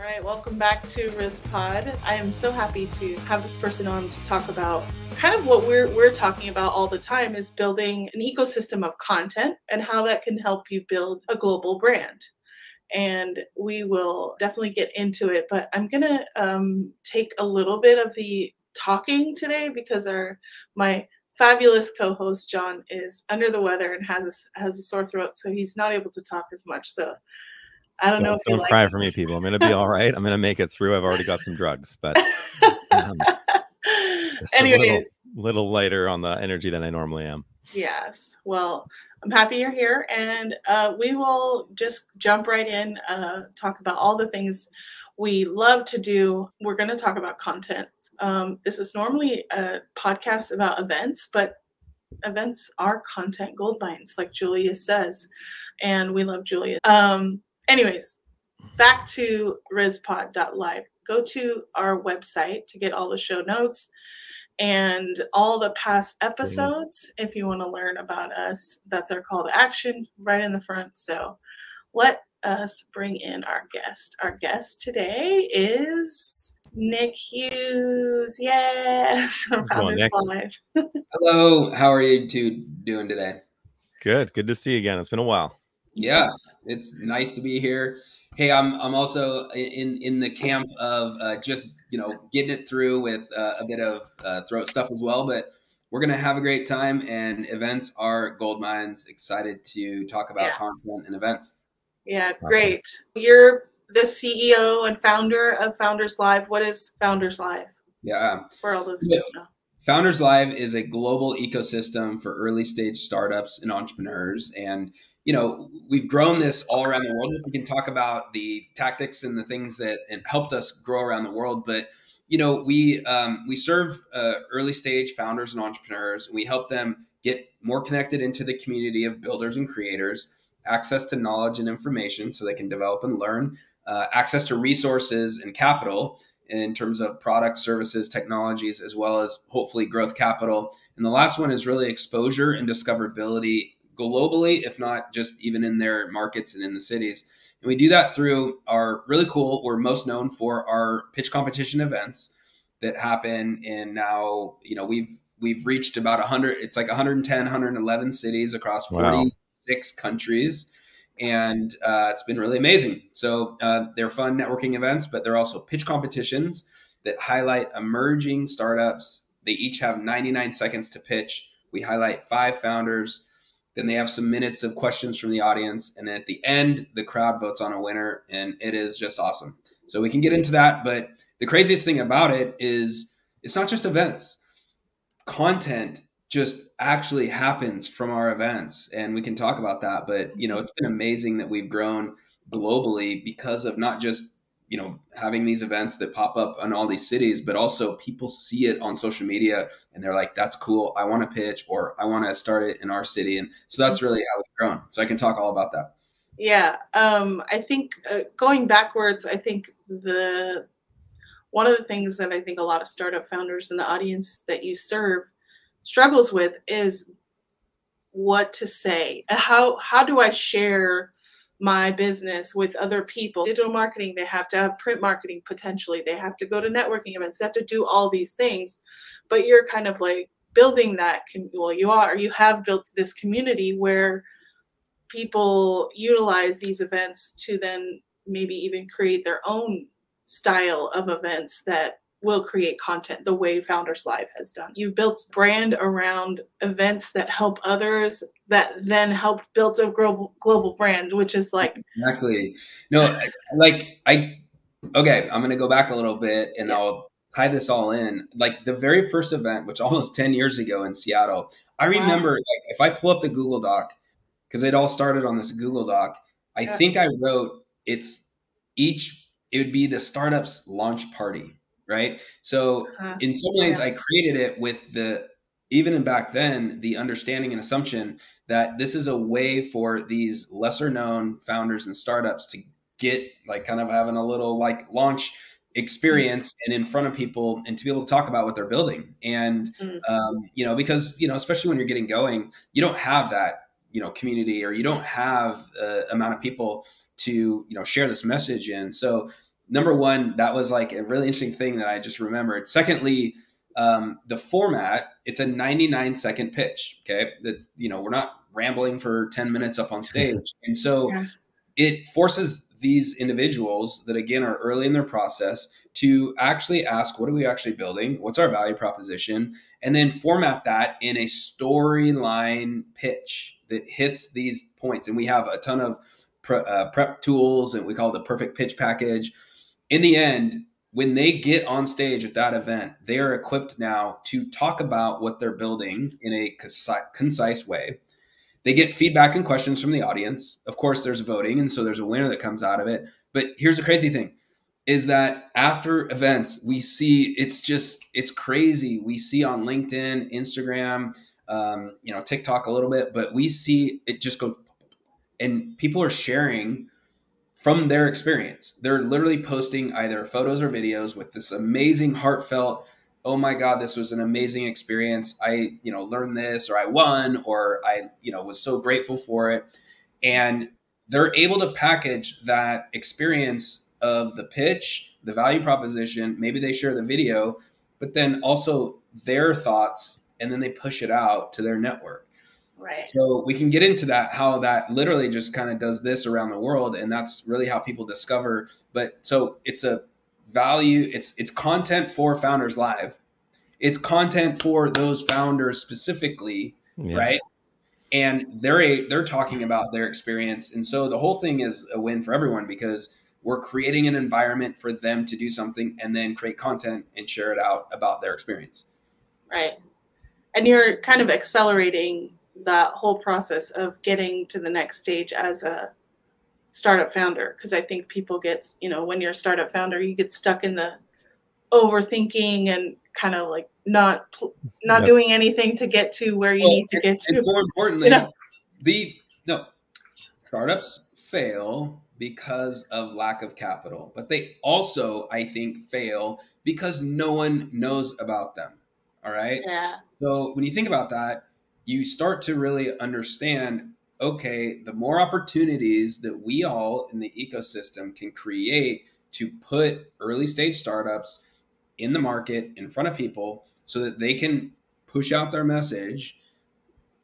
All right, welcome back to Riz Pod. I am so happy to have this person on to talk about kind of what we're talking about all the time, is building an ecosystem of content and how that can help you build a global brand. And we will definitely get into it, but I'm gonna take a little bit of the talking today because my fabulous co-host Jon is under the weather and has a sore throat, so he's not able to talk as much. So I don't know if you don't cry for me, people. I'm gonna be all right. I'm gonna make it through. I've already got some drugs, but just anyways, a little lighter on the energy than I normally am. Yes. Well, I'm happy you're here, and we will just jump right in, talk about all the things we love to do. We're going to talk about content. This is normally a podcast about events, but events are content goldmines, like Julia says, and we love Julia. Anyways, back to rizpod.live. Go to our website to get all the show notes and all the past episodes. If you want to learn about us, that's our call to action right in the front. So let us bring in our guest. Our guest today is Nick Hughes. Yes, from Founders Live. Hello, how are you two doing today? Good to see you again. It's been a while. Yeah, it's nice to be here. Hey, I'm also in the camp of just getting it through with a bit of throat stuff as well. But we're gonna have a great time, and events are Goldmines. Excited to talk about content and events. Yeah, great. Awesome. You're the CEO and founder of Founders Live. What is Founders Live? Yeah, for all those who don't know. Founders Live is a global ecosystem for early stage startups and entrepreneurs. And, we've grown this all around the world. We can talk about the tactics and the things that helped us grow around the world. But, we serve early stage founders and entrepreneurs, and we help them get more connected into the community of builders and creators, access to knowledge and information so they can develop and learn, access to resources and capital in terms of products, services, technologies, as well as hopefully growth capital. And the last one is really exposure and discoverability globally, if not just even in their markets and in the cities. And we do that through we're most known for our pitch competition events that happen in now, we've reached about 100, it's like 110, 111 cities across 46 countries. And it's been really amazing. So they're fun networking events, but they're also pitch competitions that highlight emerging startups. They each have 99 seconds to pitch. We highlight 5 founders. Then they have some minutes of questions from the audience. And at the end, the crowd votes on a winner. And it is just awesome. So we can get into that. But the craziest thing about it is it's not just events. Content just actually happens from our events, and we can talk about that. But it's been amazing that we've grown globally because of not just having these events that pop up in all these cities, but also people see it on social media and they're like, that's cool, I want to pitch, or I want to start it in our city. And so that's really how we've grown. So I can talk all about that. Yeah, I think going backwards, I think one of the things that I think a lot of startup founders in the audience that you serve struggles with is what to say. How do I share my business with other people? Digital marketing, they have to have print marketing potentially. They have to go to networking events. They have to do all these things. But you're kind of like building that. You have built this community where people utilize these events to then maybe even create their own style of events that will create content the way Founders Live has done. You've built brand around events that help others, that then help build a global brand, which is like exactly. No, okay, I'm gonna go back a little bit and I'll tie this all in. Like the very first event, which almost 10 years ago in Seattle, I remember like if I pull up the Google Doc, because it all started on this Google Doc, I think I wrote it would be the startup's launch party. Right. So in some ways, I created it with even back then, the understanding and assumption that this is a way for these lesser known founders and startups to get like kind of having a little like launch experience and in front of people and to be able to talk about what they're building. And, because, especially when you're getting going, you don't have that, community, or you don't have the amount of people to, share this message in. So number one, that was like a really interesting thing that I just remembered. Secondly, the format, it's a 99-second pitch. Okay. We're not rambling for 10 minutes up on stage. And so it forces these individuals that, again, are early in their process to actually ask, what are we actually building? What's our value proposition? And then format that in a storyline pitch that hits these points. And we have a ton of prep tools, and we call it the perfect pitch package. In the end, when they get on stage at that event, they are equipped now to talk about what they're building in a concise way. They get feedback and questions from the audience. Of course, there's voting, and so there's a winner that comes out of it. But here's the crazy thing, is that after events, we see it's crazy. We see on LinkedIn, Instagram, TikTok a little bit, but we see it just go, and people are sharing from their experience. They're literally posting either photos or videos with this amazing, heartfelt, oh my God, this was an amazing experience. I, learned this, or I won, or I, was so grateful for it. And they're able to package that experience of the pitch, the value proposition. Maybe they share the video, but then also their thoughts, and then they push it out to their network. Right. So we can get into that, how that literally just kind of does this around the world. And that's really how people discover. But so it's a value, it's content for Founders Live. It's content for those founders specifically, right? And they're talking about their experience. And so the whole thing is a win for everyone, because we're creating an environment for them to do something and then create content and share it out about their experience. Right. And you're kind of accelerating that whole process of getting to the next stage as a startup founder. Because I think people get, when you're a startup founder, you get stuck in the overthinking and kind of like not doing anything to get to where you need to get to. And more importantly, startups fail because of lack of capital, but they also, I think, fail because no one knows about them. All right. Yeah. So when you think about that, you start to really understand, okay, the more opportunities that we all in the ecosystem can create to put early stage startups in the market in front of people so that they can push out their message,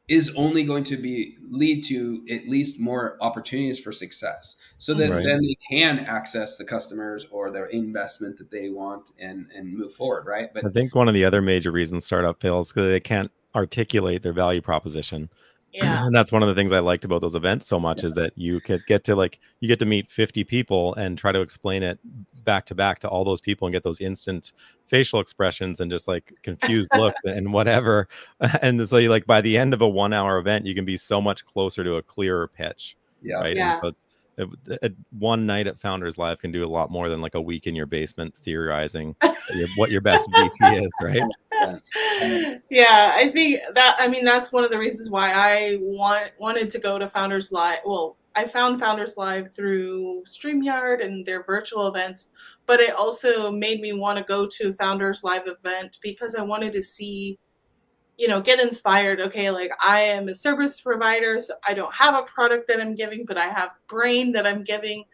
is only going to lead to at least more opportunities for success, so that then they can access the customers or their investment that they want and move forward. Right. But I think one of the other major reasons startup fails is because they can't articulate their value proposition. Yeah. And that's one of the things I liked about those events so much, is that you could get to meet 50 people and try to explain it back to all those people and get those instant facial expressions and just like confused looks and whatever. And so you by the end of a 1 hour event, you can be so much closer to a clearer pitch. Yeah. Right. Yeah. And so it's one night at Founders Live can do a lot more than like a week in your basement theorizing what your best VP is. Right. Yeah, I think that's one of the reasons why I wanted to go to Founders Live. Well, I found Founders Live through StreamYard and their virtual events, but it also made me want to go to Founders Live event because I wanted to see, get inspired. Okay, like I am a service provider, so I don't have a product that I'm giving, but I have brain that I'm giving,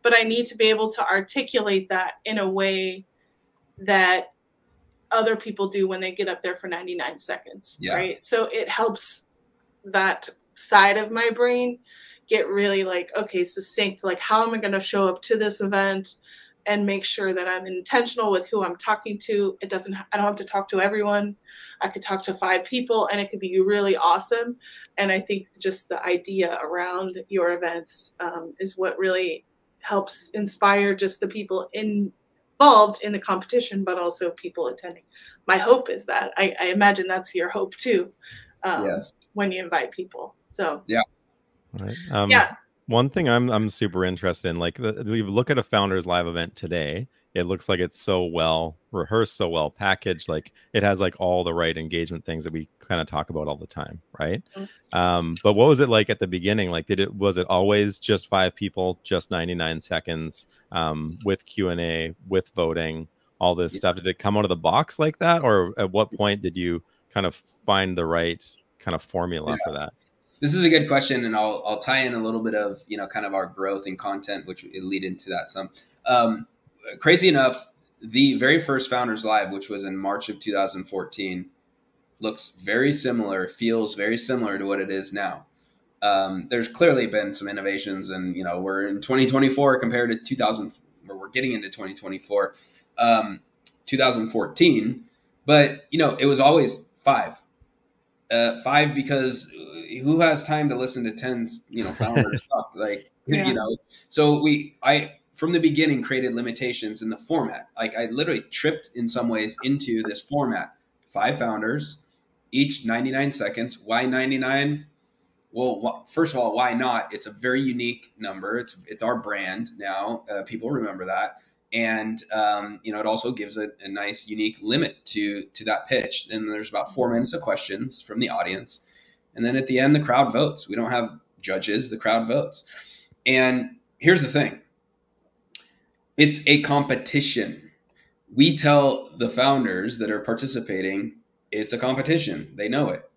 but I need to be able to articulate that in a way that other people do when they get up there for 99 seconds, right? So it helps that side of my brain get really succinct, like how am I going to show up to this event and make sure that I'm intentional with who I'm talking to. I don't have to talk to everyone. I could talk to 5 people and it could be really awesome. And I think just the idea around your events is what really helps inspire just the people involved in the competition, but also people attending. My hope is that I imagine that's your hope too, when you invite people. So right. One thing I'm super interested in, like you look at a Founders Live event today, it looks like it's so well rehearsed, so well packaged. Like it has like all the right engagement things that we kind of talk about all the time, right? Mm-hmm. But what was it like at the beginning? Like was it always just 5 people, just 99 seconds, with Q&A, with voting, all this stuff? Did it come out of the box like that, or at what point did you kind of find the right kind of formula for that? This is a good question, and I'll tie in a little bit of kind of our growth in content, which will lead into that some. crazy enough, the very first Founders Live, which was in March of 2014, looks very similar, feels very similar to what it is now. There's clearly been some innovations, and we're in 2024 compared to 2000, or we're getting into 2024, 2014. But it was always five. Five, because who has time to listen to 10 founders talk? Like, Yeah. So I from the beginning created limitations in the format. Like, I literally tripped in some ways into this format. 5 founders, each 99 seconds. Why 99? Well, first of all, why not? It's a very unique number. It's our brand now. People remember that. And, it also gives a nice, unique limit to that pitch. And there's about 4 minutes of questions from the audience. And then at the end, the crowd votes. We don't have judges. The crowd votes. And here's the thing. It's a competition. We tell the founders that are participating, it's a competition. They know it.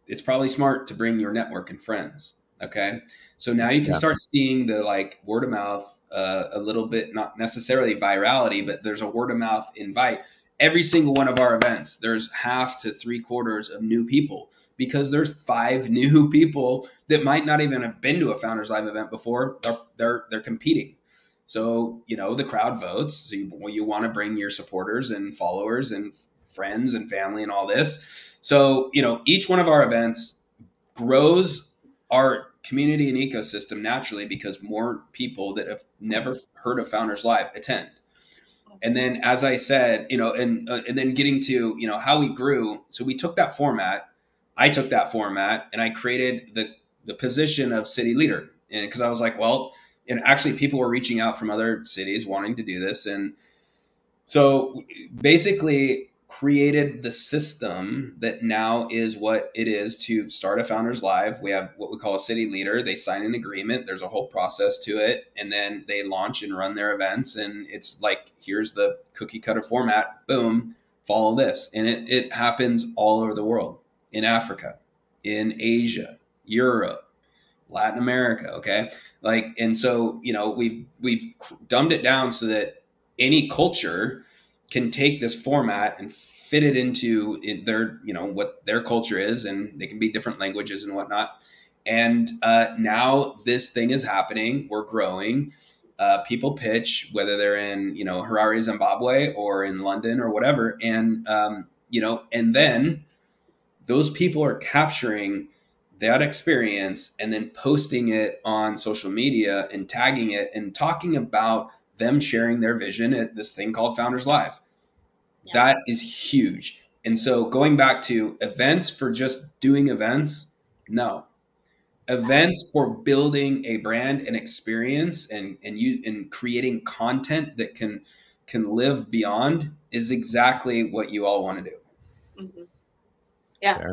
It's probably smart to bring your network and friends. Okay. So now you can start seeing the word of mouth, a little bit, not necessarily virality, but there's a word of mouth invite. Every single one of our events, there's half to 3/4 of new people, because there's 5 new people that might not even have been to a Founders Live event before. They're competing. So, the crowd votes. So you want to bring your supporters and followers and friends and family and all this. So, each one of our events grows our community and ecosystem naturally, because more people that have never heard of Founders Live attend. And then, as I said, and then getting to, how we grew. So we took that format. I took that format and I created the position of city leader. And because I was like, well, and actually people were reaching out from other cities wanting to do this. And so basically created the system that now is what it is to start a Founders Live. We have what we call a city leader. They sign an agreement. There's a whole process to it. And then they launch and run their events. And it's like, here's the cookie cutter format. Boom, follow this. And it happens all over the world, in Africa, in Asia, Europe, Latin America. Okay. And so, we've dumbed it down so that any culture can take this format and fit it into their, what their culture is, and they can be different languages and whatnot. And now this thing is happening. We're growing. People pitch, whether they're in, Harare, Zimbabwe, or in London or whatever. And, and then those people are capturing that experience and then posting it on social media and tagging it and talking about them sharing their vision at this thing called Founders Live. Yeah. That is huge. And so going back to events for just doing events, no. Events for building a brand and experience and creating content that can live beyond is exactly what you all want to do. Mm-hmm. Yeah.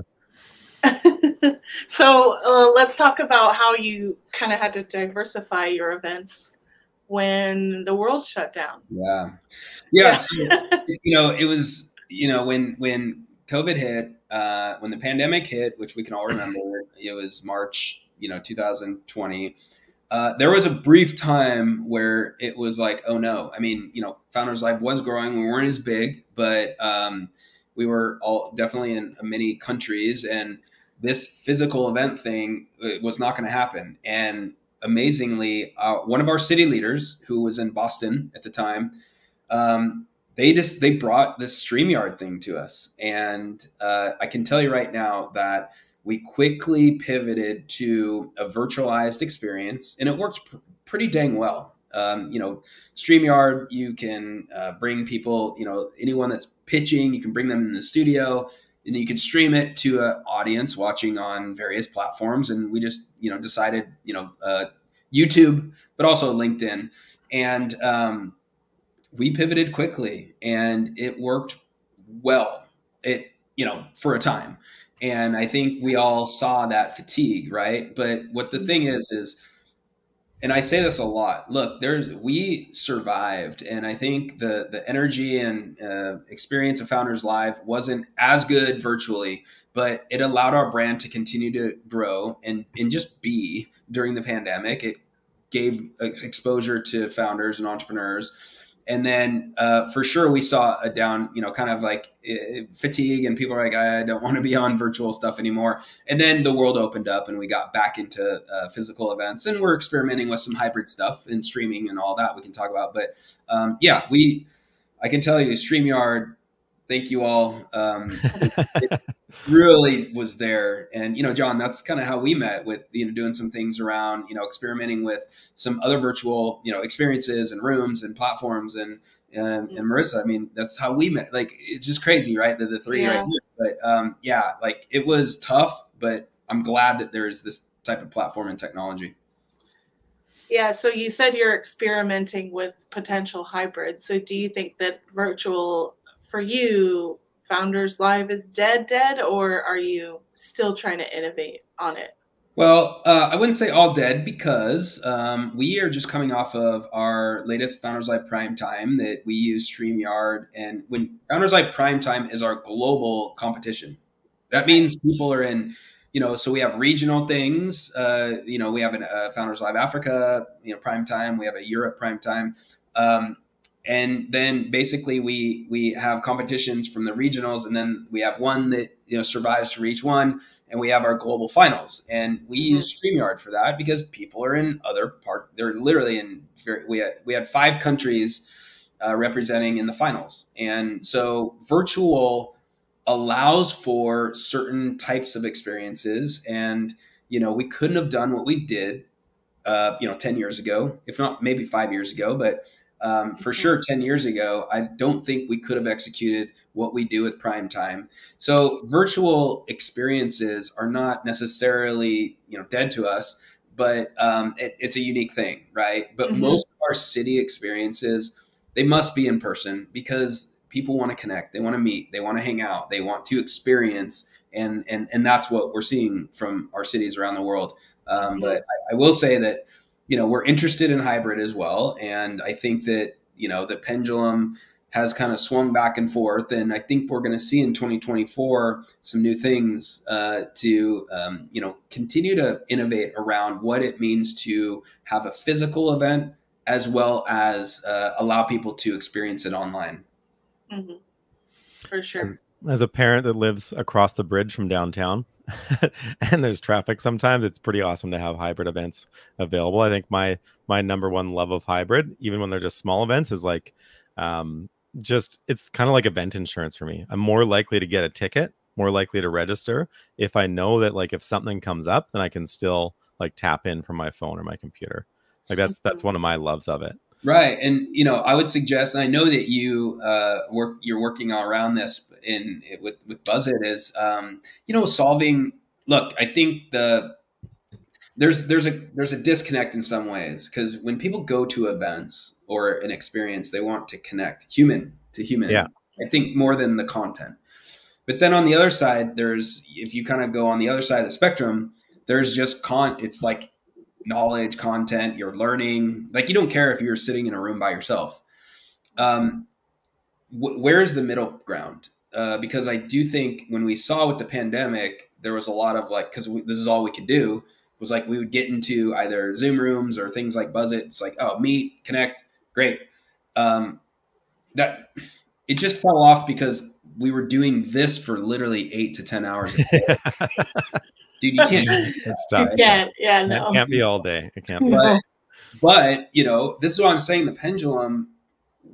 So let's talk about how you kind of had to diversify your events when the world shut down. Yeah. So, it was, when COVID hit, when the pandemic hit, which we can all remember, it was March, 2020. There was a brief time where it was like, oh no. I mean, Founders Live was growing. We weren't as big, but we were all definitely in many countries, and this physical event thing was not going to happen. And amazingly, one of our city leaders, who was in Boston at the time, they brought this StreamYard thing to us. And I can tell you right now that we quickly pivoted to a virtualized experience, and it worked pretty dang well. StreamYard, you can bring people, anyone that's pitching, you can bring them in the studio, and then you can stream it to an audience watching on various platforms. And we just, decided, YouTube, but also LinkedIn. And we pivoted quickly, and it worked well, for a time. And I think we all saw that fatigue, right? But what the thing is, and I say this a lot, look, we survived. And I think the energy and experience of Founders Live wasn't as good virtually, but it allowed our brand to continue to grow and just be during the pandemic. It gave exposure to founders and entrepreneurs. And then for sure we saw a down, kind of like fatigue, and people are like, I don't want to be on virtual stuff anymore. And then the world opened up and we got back into physical events, and we're experimenting with some hybrid stuff and streaming and all that we can talk about. But yeah, I can tell you, StreamYard, thank you all. It really was there. And, Jon, that's kind of how we met, with, doing some things around, experimenting with some other virtual, experiences and rooms and platforms. And Marisa, I mean, that's how we met. Like, it's just crazy, right? The three right here. But yeah, like, it was tough, but I'm glad that there's this type of platform and technology. Yeah, so you said you're experimenting with potential hybrids. So do you think that virtual, for you, Founders Live is dead, or are you still trying to innovate on it? Well, I wouldn't say all dead, because we are just coming off of our latest Founders Live Prime Time that we use StreamYard. And when Founders Live Prime Time is our global competition, that means people are in, so we have regional things. We have a Founders Live Africa, Prime Time. We have a Europe Prime Time. And then basically we have competitions from the regionals, and then we have one that survives for each one, and we have our global finals. And we use StreamYard for that because people are in other part. They're literally in. We had 5 countries representing in the finals, and so virtual allows for certain types of experiences. And we couldn't have done what we did 10 years ago, if not maybe 5 years ago, but for sure 10 years ago, I don't think we could have executed what we do with Prime Time. So virtual experiences are not necessarily dead to us, but it's a unique thing, right? But most of our city experiences, they must be in person, because people want to connect, they want to meet, they want to hang out, they want to experience, and that's what we're seeing from our cities around the world. But I will say that we're interested in hybrid as well, and I think that the pendulum has kind of swung back and forth, and I think we're going to see in 2024 some new things to continue to innovate around what it means to have a physical event, as well as allow people to experience it online. For sure. As a parent that lives across the bridge from downtown and there's traffic sometimes, it's pretty awesome to have hybrid events available. I think my number one love of hybrid, even when they're just small events, is like it's kind of like event insurance for me. I'm more likely to get a ticket, more likely to register if I know that, like, if something comes up, then I can still like tap in from my phone or my computer. Like that's one of my loves of it. Right. And, I would suggest, and I know that you're working around this with Buzzit, is, solving, look, I think there's a disconnect in some ways, because when people go to events or an experience, they want to connect human to human. Yeah. I think more than the content. But then on the other side, if you kind of go on the other side of the spectrum, there's just it's like knowledge, content, you're learning. Like, you don't care if you're sitting in a room by yourself. Where's the middle ground? Because I do think when we saw with the pandemic, there was a lot of because this is all we could do, was like we would get into either Zoom rooms or things like Buzzit. It's like, oh, meet, connect, great. That it just fell off because we were doing this for literally 8 to 10 hours a day. Dude, you can't. It's tough. Yeah, no. It can't be all day. It can't be. But this is what I'm saying. The pendulum,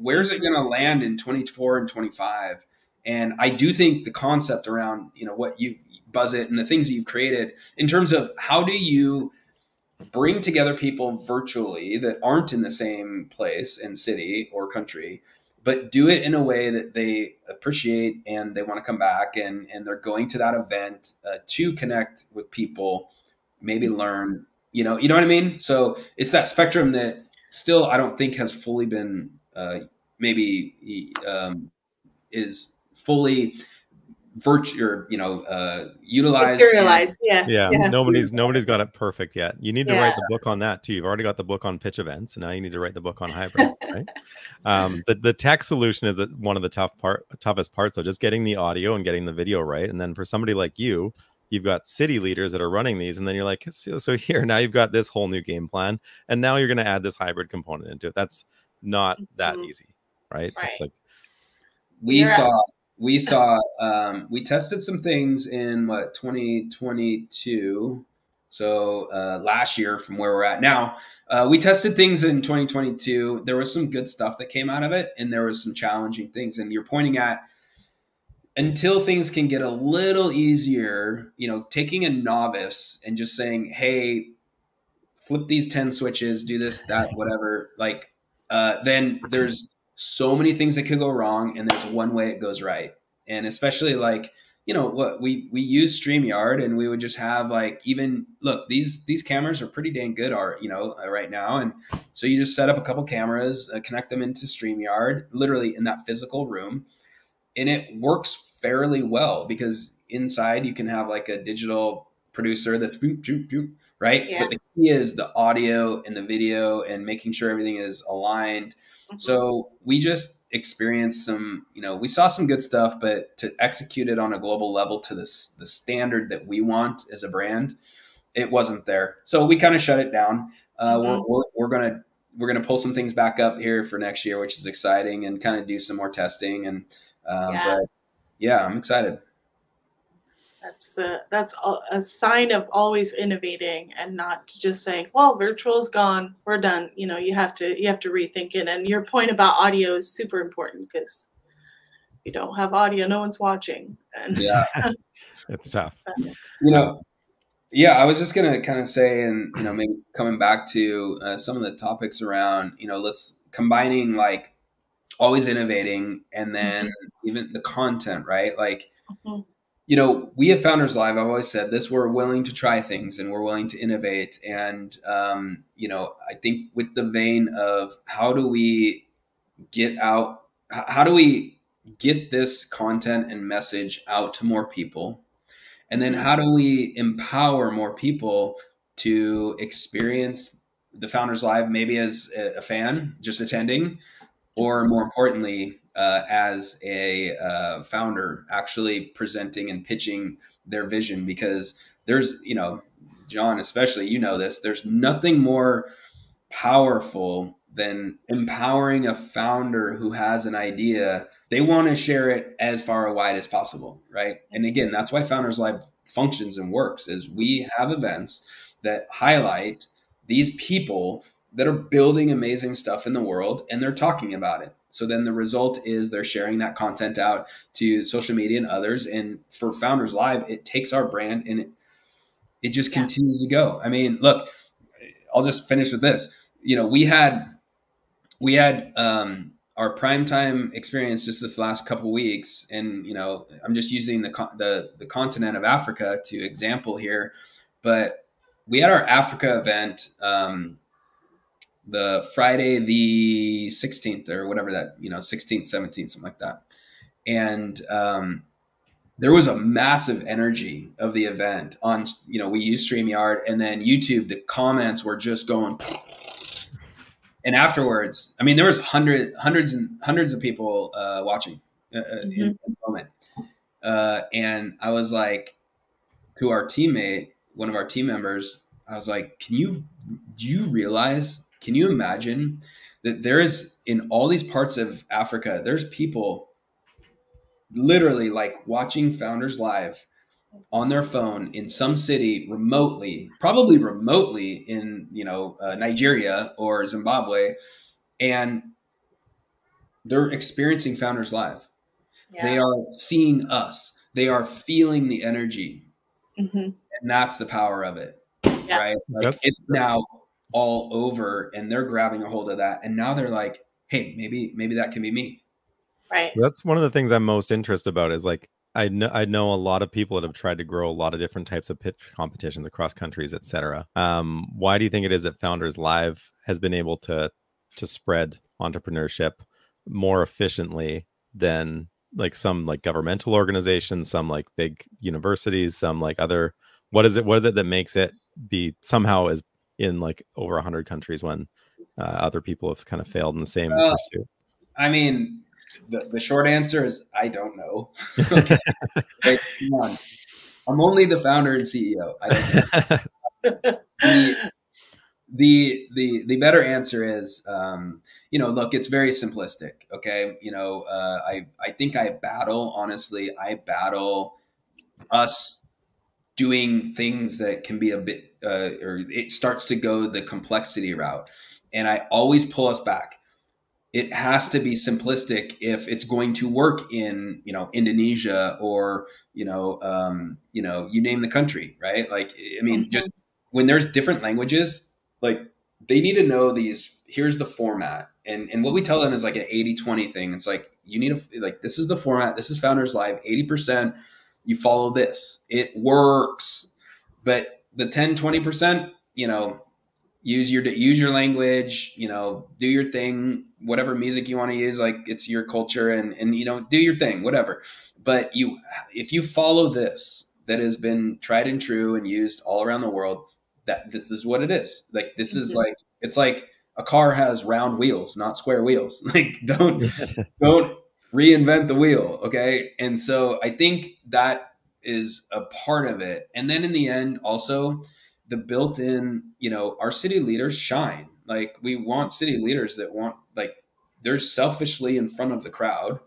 where's it going to land in 24 and 25? And I do think the concept around what you Buzzit and the things that you've created in terms of how do you bring together people virtually that aren't in the same place and city or country, but do it in a way that they appreciate and they want to come back, and they're going to that event to connect with people, maybe learn, you know what I mean? So it's that spectrum that still I don't think has fully been is fully utilized. Materialized. Yeah. Nobody's got it perfect yet. You need to write the book on that too. You've already got the book on pitch events, and now you need to write the book on hybrid. Right? The tech solution is one of the toughest parts, though, just getting the audio and getting the video right. And then for somebody like you've got city leaders that are running these, and then you're like, so here now you've got this whole new game plan, and now you're going to add this hybrid component into it. That's not that easy. right? Right. It's like we saw we tested some things in 2022. So last year from where we're at now, we tested things in 2022. There was some good stuff that came out of it, and there was some challenging things. And you're pointing at, until things can get a little easier, you know, taking a novice and just saying, hey, flip these 10 switches, do this, that, whatever, like, then there's so many things that could go wrong, and there's one way it goes right. And especially, like, you know, what we use StreamYard, and we would just have, like, even look, these cameras are pretty dang good, you know, right now. And so you just set up a couple cameras, connect them into StreamYard, literally in that physical room, and it works fairly well, because inside you can have like a digital producer that's right. Yeah. But the key is the audio and the video and making sure everything is aligned. So we just experienced some, you know, we saw some good stuff, but to execute it on a global level to the standard that we want as a brand, it wasn't there. So we kind of shut it down. We're gonna pull some things back up here for next year, which is exciting, and kind of do some more testing. And but yeah, I'm excited. That's a sign of always innovating, and not just saying, well, virtual's gone, we're done. You know, you have to rethink it. And your point about audio is super important, because if you don't have audio, no one's watching. And yeah, it's tough. You know, yeah, I was just gonna kind of say, and you know, maybe coming back to some of the topics around, you know, let's combining like always innovating, and then even the content, right? Like, you know, we at Founders Live, I've always said this, we're willing to try things and we're willing to innovate. And, you know, I think with the vein of how do we get this content and message out to more people? And then how do we empower more people to experience the Founders Live, maybe as a fan just attending, or more importantly, as a founder actually presenting and pitching their vision? Because there's, you know, Jon, especially, you know this, there's nothing more powerful than empowering a founder who has an idea. They want to share it as far and wide as possible, right? And again, that's why Founders Live functions and works, is we have events that highlight these people that are building amazing stuff in the world, and they're talking about it. So then the result is they're sharing that content out to social media and others. And for Founders Live, it takes our brand and it just continues to go. I mean, look, I'll just finish with this. You know, we had our primetime experience just this last couple of weeks, and you know, I'm just using the continent of Africa to example here, but we had our Africa event the Friday the 16th or whatever that, you know, 16th, 17th, something like that, and there was a massive energy of the event on, you know, we used StreamYard, and then YouTube, the comments were just going. And afterwards, I mean, there was hundreds and hundreds of people watching in the moment. And I was like, to our teammate, one of our team members, I was like, can you imagine that there is, in all these parts of Africa, there's people literally like watching Founders Live on their phone in some city probably remotely in, you know, Nigeria or Zimbabwe, and they're experiencing Founders Live. Yeah. They are seeing us. They are feeling the energy, and that's the power of it, right? Like, it's now all over, and they're grabbing a hold of that, and now they're like, "Hey, maybe that can be me." Right. That's one of the things I'm most interested about. Is like, I know a lot of people that have tried to grow a lot of different types of pitch competitions across countries, etc. Why do you think it is that Founders Live has been able to spread entrepreneurship more efficiently than like some like governmental organizations, some like big universities, some like other? What is it that makes it be somehow as in like over 100 countries when other people have kind of failed in the same pursuit? I mean, the short answer is I don't know. Okay. Hey, come on. I'm only the founder and CEO. I don't know. the better answer is, look, it's very simplistic. Okay. I think honestly, I battle us doing things that can be a bit, or it starts to go the complexity route. And I always pull us back. It has to be simplistic if it's going to work in, Indonesia or, you name the country, right? Like, I mean, just when there's different languages, like they need to know here's the format. And what we tell them is like an 80-20 thing. It's like, you need this is the format. This is Founders Live, 80%. You follow this, it works. But the 10-20%, use your language, do your thing, whatever music you want to use, like it's your culture, and do your thing, whatever. But if you follow this, that has been tried and true and used all around the world, that this is what it is. Like, this is like, it's like a car has round wheels, not square wheels. Like, don't reinvent the wheel. Okay. And so I think that is a part of it. And then in the end, also, the built-in, our city leaders shine. Like, we want city leaders that they're selfishly in front of the crowd.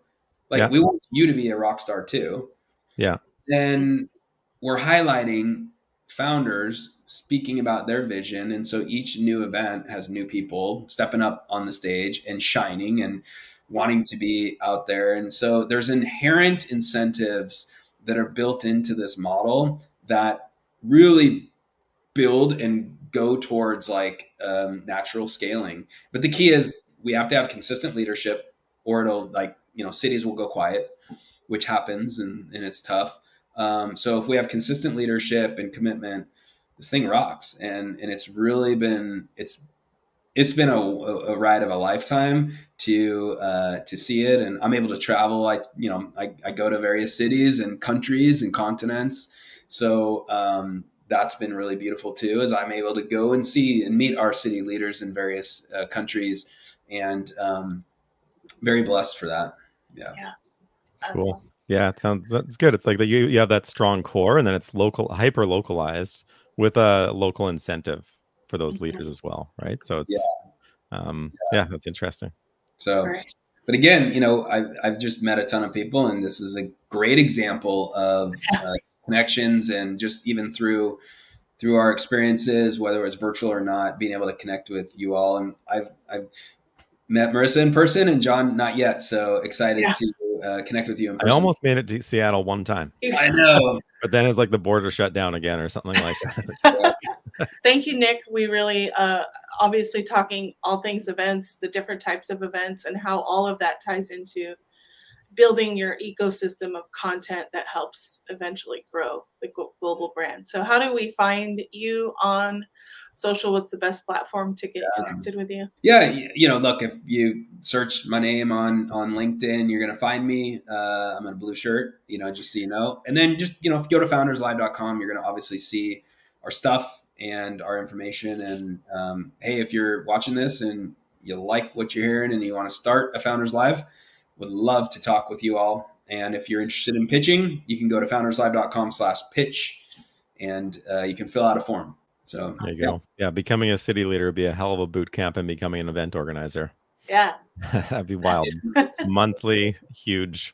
Like, we want you to be a rock star too. Yeah. Then we're highlighting founders speaking about their vision. And so each new event has new people stepping up on the stage and shining and wanting to be out there. And so there's inherent incentives that are built into this model that really build and go towards natural scaling. But the key is we have to have consistent leadership, or it'll cities will go quiet, which happens, and it's tough. So if we have consistent leadership and commitment, this thing rocks. And it's really been, it's been a ride of a lifetime to see it. And I'm able to travel. I go to various cities and countries and continents. So, that's been really beautiful too, as I'm able to go and see and meet our city leaders in various countries, and very blessed for that. Yeah. Cool. Awesome. Yeah, it's good. It's like you have that strong core, and then it's hyper localized with a local incentive for those leaders as well, right? So it's that's interesting. So, but again, I've just met a ton of people, and this is a great example of connections, and just even through our experiences, whether it's virtual or not, being able to connect with you all. And I've met Marisa in person, and Jon not yet. So excited to connect with you in person. I almost made it to Seattle one time. I know. But then it's like the border shut down again or something like that. Thank you, Nick. We really, obviously talking all things events, the different types of events, and how all of that ties into building your ecosystem of content that helps eventually grow the global brand. So how do we find you on social? What's the best platform to get connected with you? Yeah, look, if you search my name on LinkedIn, you're going to find me. I'm in a blue shirt, just so you know. And then just, if you go to founderslive.com, you're going to obviously see our stuff and our information. And hey, if you're watching this and you like what you're hearing and you want to start a Founders Live, would love to talk with you all. And if you're interested in pitching, you can go to founderslive.com/pitch, and you can fill out a form. So there you go. Yeah, becoming a city leader would be a hell of a boot camp, and becoming an event organizer. Yeah. That'd be wild. It's monthly, huge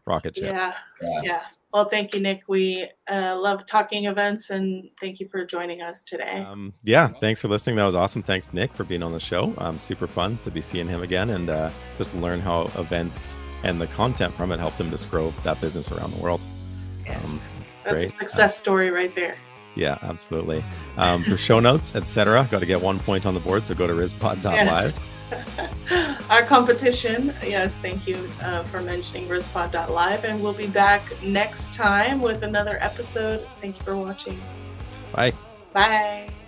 rocket ship. Yeah. Well, thank you, Nick. We love talking events, and thank you for joining us today. Thanks for listening. That was awesome. Thanks, Nick, for being on the show. Super fun to be seeing him again, and just learn how events and the content from it helped him to grow that business around the world. Yes, that's a success story right there. Yeah, absolutely. For show notes, etc., got to get 1 point on the board, so go to rizpod.live. Yes. Our competition, yes, thank you for mentioning rizpod.live, and we'll be back next time with another episode. Thank you for watching. Bye. Bye.